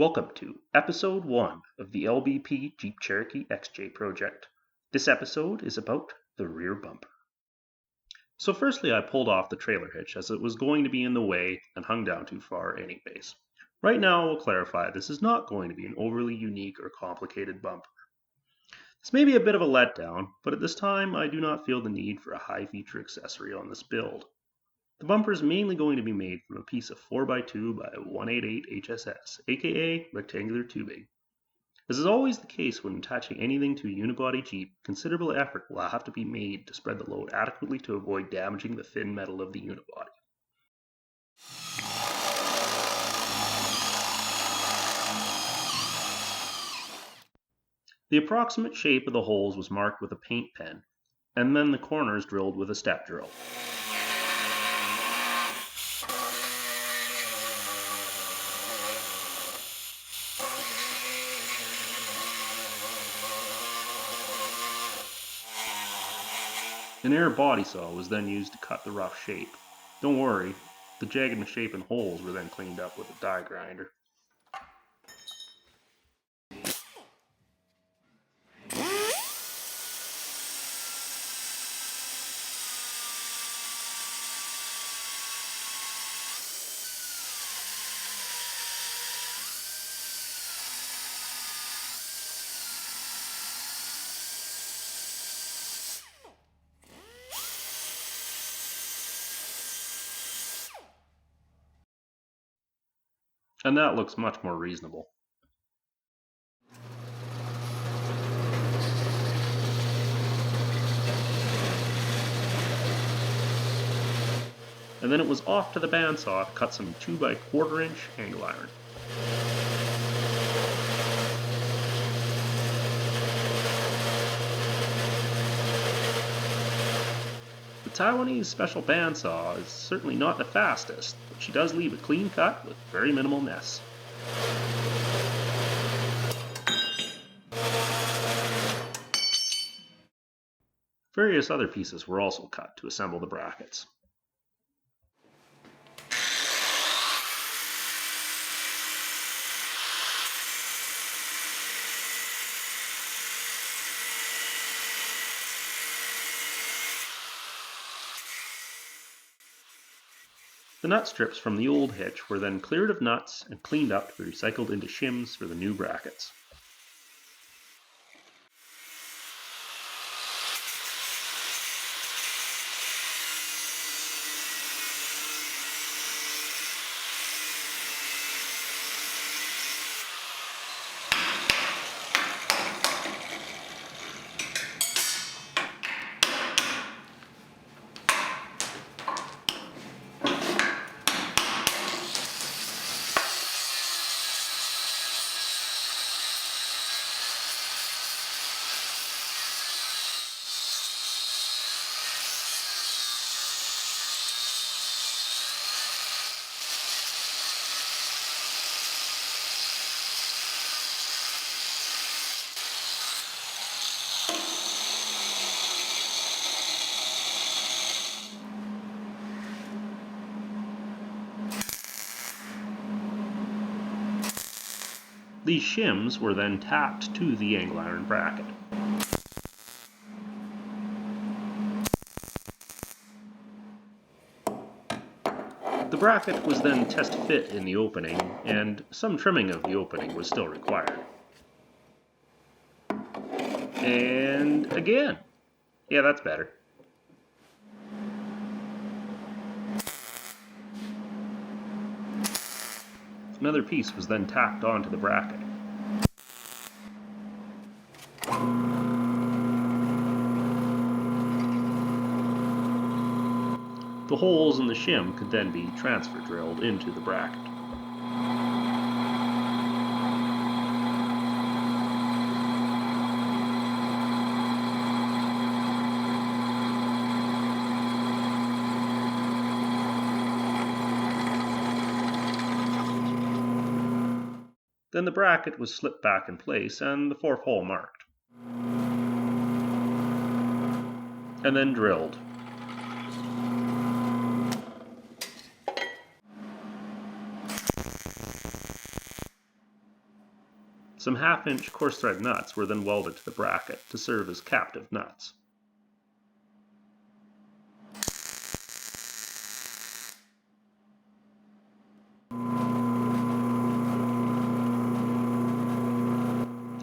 Welcome to Episode 1 of the LBP Jeep Cherokee XJ project. This episode is about the rear bumper. So firstly, I pulled off the trailer hitch as it was going to be in the way and hung down too far anyways. Right now, I will clarify this is not going to be an overly unique or complicated bumper. This may be a bit of a letdown, but at this time, I do not feel the need for a high-feature accessory on this build. The bumper is mainly going to be made from a piece of 4x2 by 188 HSS, aka rectangular tubing. As is always the case when attaching anything to a unibody Jeep, considerable effort will have to be made to spread the load adequately to avoid damaging the thin metal of the unibody. The approximate shape of the holes was marked with a paint pen, and then the corners drilled with a step drill. An air body saw was then used to cut the rough shape. Don't worry, the jagged misshapen holes were then cleaned up with a die grinder. And that looks much more reasonable. And then it was off to the bandsaw to cut some 2x1/4 inch angle iron. The Taiwanese special bandsaw is certainly not the fastest, but she does leave a clean cut with very minimal mess. Various other pieces were also cut to assemble the brackets. The nut strips from the old hitch were then cleared of nuts and cleaned up to be recycled into shims for the new brackets. These shims were then tapped to the angle iron bracket. The bracket was then test fit in the opening, and some trimming of the opening was still required. And again. Yeah, that's better. Another piece was then tacked onto the bracket. The holes in the shim could then be transfer drilled into the bracket. Then the bracket was slipped back in place and the fourth hole marked. And then drilled. Some half-inch coarse thread nuts were then welded to the bracket to serve as captive nuts.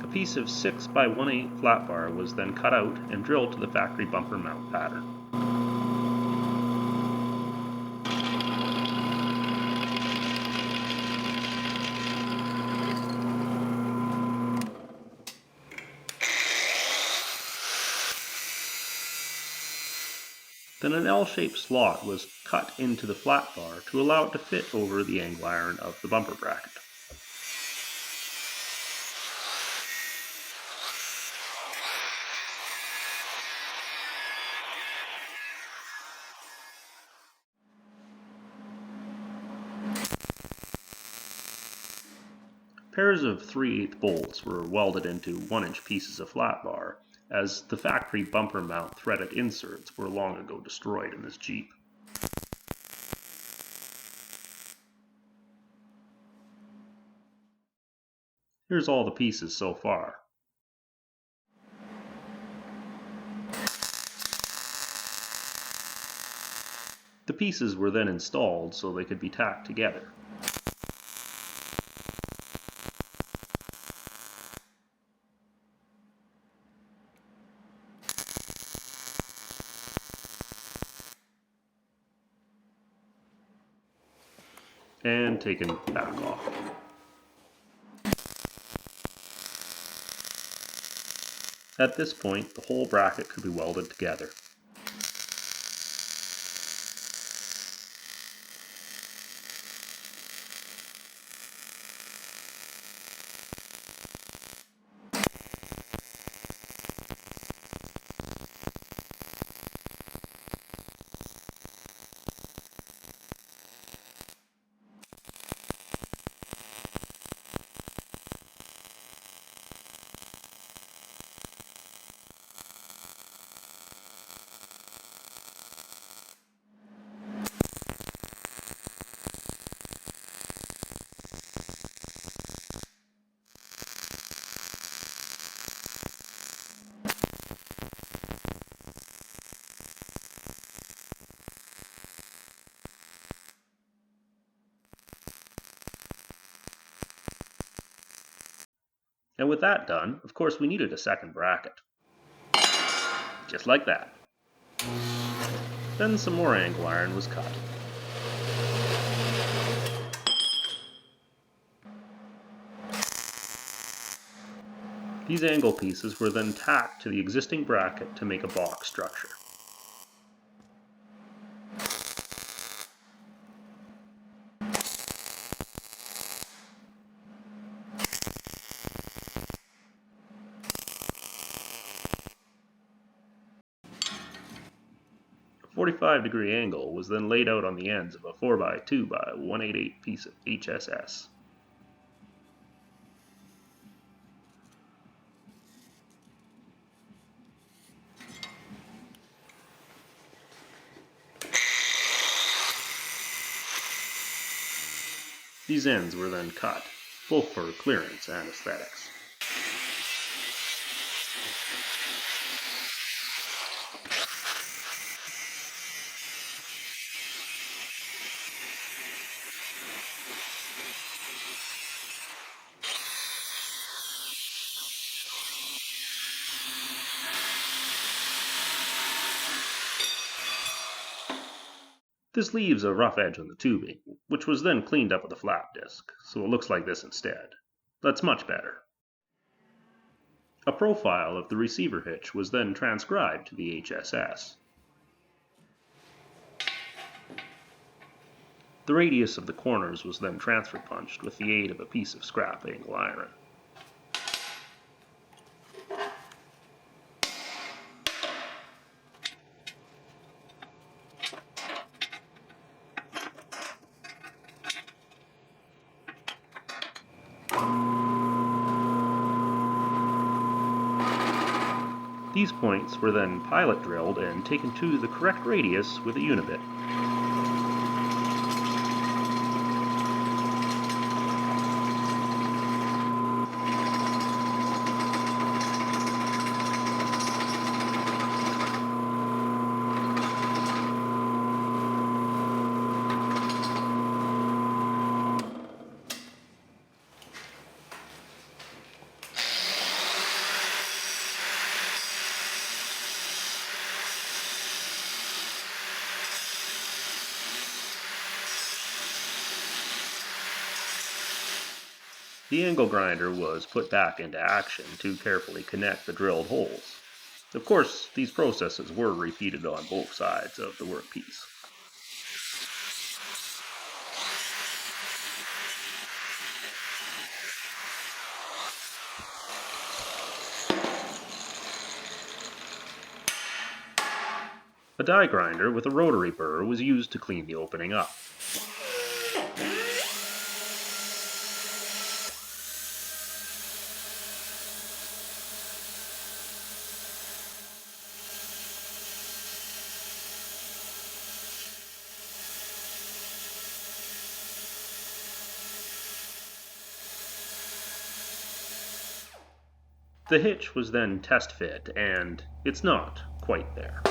A piece of 6 by 1/8 flat bar was then cut out and drilled to the factory bumper mount pattern. Then an L-shaped slot was cut into the flat bar to allow it to fit over the angle iron of the bumper bracket. Pairs of 3/8 bolts were welded into 1-inch pieces of flat bar, as the factory bumper mount threaded inserts were long ago destroyed in this Jeep. Here's all the pieces so far. The pieces were then installed so they could be tacked together. And taken back off. At this point, the whole bracket could be welded together. And with that done, of course we needed a second bracket. Just like that. Then some more angle iron was cut. These angle pieces were then tacked to the existing bracket to make a box structure. A 45-degree angle was then laid out on the ends of a 4x2 by 1/8 piece of HSS. These ends were then cut, both for clearance and aesthetics. This leaves a rough edge on the tubing, which was then cleaned up with a flat disc, so it looks like this instead. That's much better. A profile of the receiver hitch was then transcribed to the HSS. The radius of the corners was then transfer punched with the aid of a piece of scrap angle iron. These points were then pilot drilled and taken to the correct radius with a unibit. The angle grinder was put back into action to carefully connect the drilled holes. Of course, these processes were repeated on both sides of the workpiece. A die grinder with a rotary burr was used to clean the opening up. The hitch was then test fit, and it's not quite there.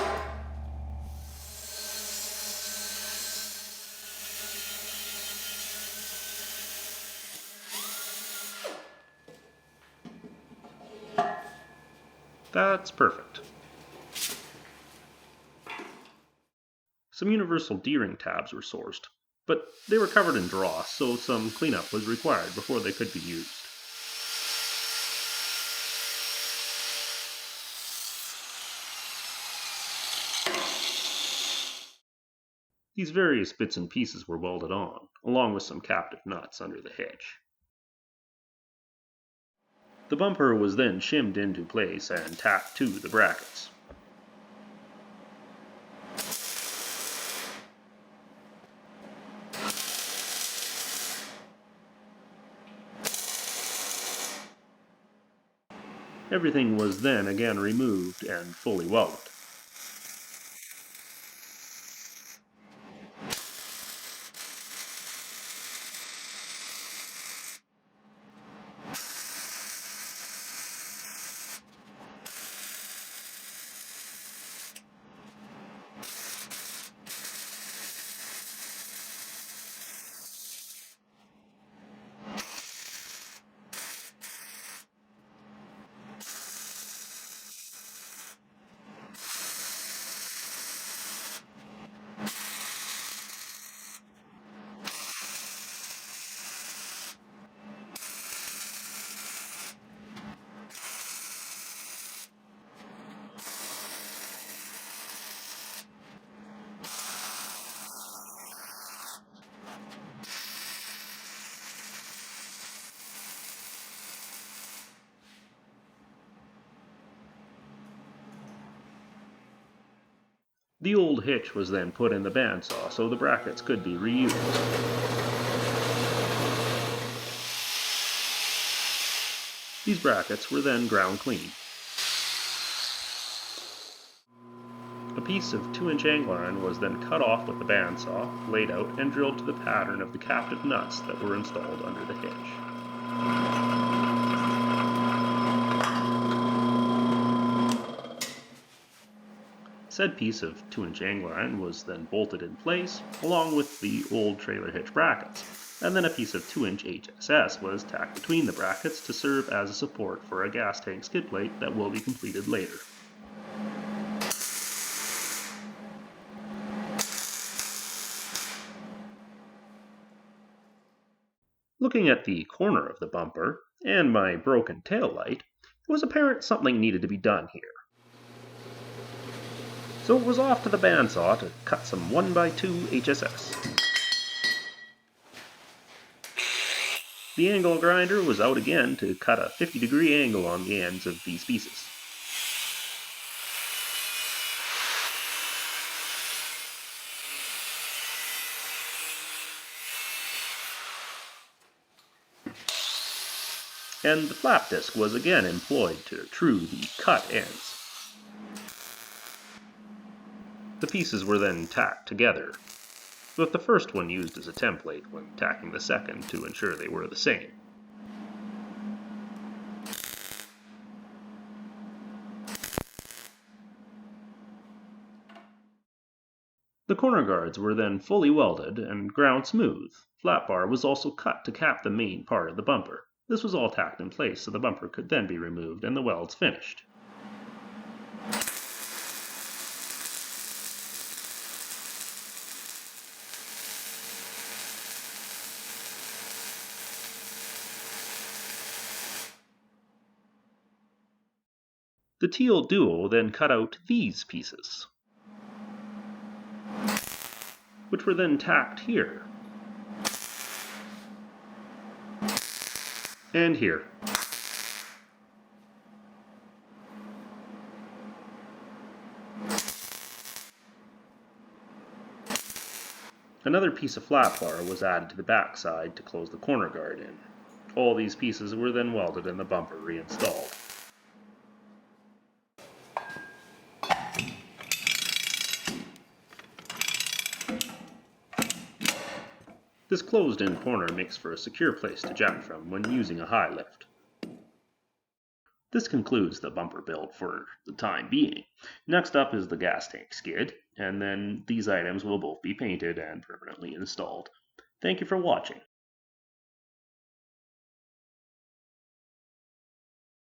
That's perfect. Some universal D-ring tabs were sourced, but they were covered in dross, so some cleanup was required before they could be used. These various bits and pieces were welded on, along with some captive nuts under the hitch. The bumper was then shimmed into place and tacked to the brackets. Everything was then again removed and fully welded. The old hitch was then put in the bandsaw so the brackets could be reused. These brackets were then ground clean. A piece of 2-inch angle iron was then cut off with the bandsaw, laid out, and drilled to the pattern of the captive nuts that were installed under the hitch. Said piece of 2-inch angle iron was then bolted in place, along with the old trailer hitch brackets, and then a piece of 2-inch HSS was tacked between the brackets to serve as a support for a gas tank skid plate that will be completed later. Looking at the corner of the bumper, and my broken tail light, it was apparent something needed to be done here. So it was off to the bandsaw to cut some 1x2 HSS. The angle grinder was out again to cut a 50-degree angle on the ends of these pieces. And the flap disc was again employed to true the cut ends. The pieces were then tacked together, with the first one used as a template when tacking the second to ensure they were the same. The corner guards were then fully welded and ground smooth. Flat bar was also cut to cap the main part of the bumper. This was all tacked in place so the bumper could then be removed and the welds finished. The teal duo then cut out these pieces, which were then tacked here and here. Another piece of flat bar was added to the backside to close the corner guard in. All these pieces were then welded and the bumper reinstalled. This closed-in corner makes for a secure place to jack from when using a high lift. This concludes the bumper build for the time being. Next up is the gas tank skid, and then these items will both be painted and permanently installed. Thank you for watching.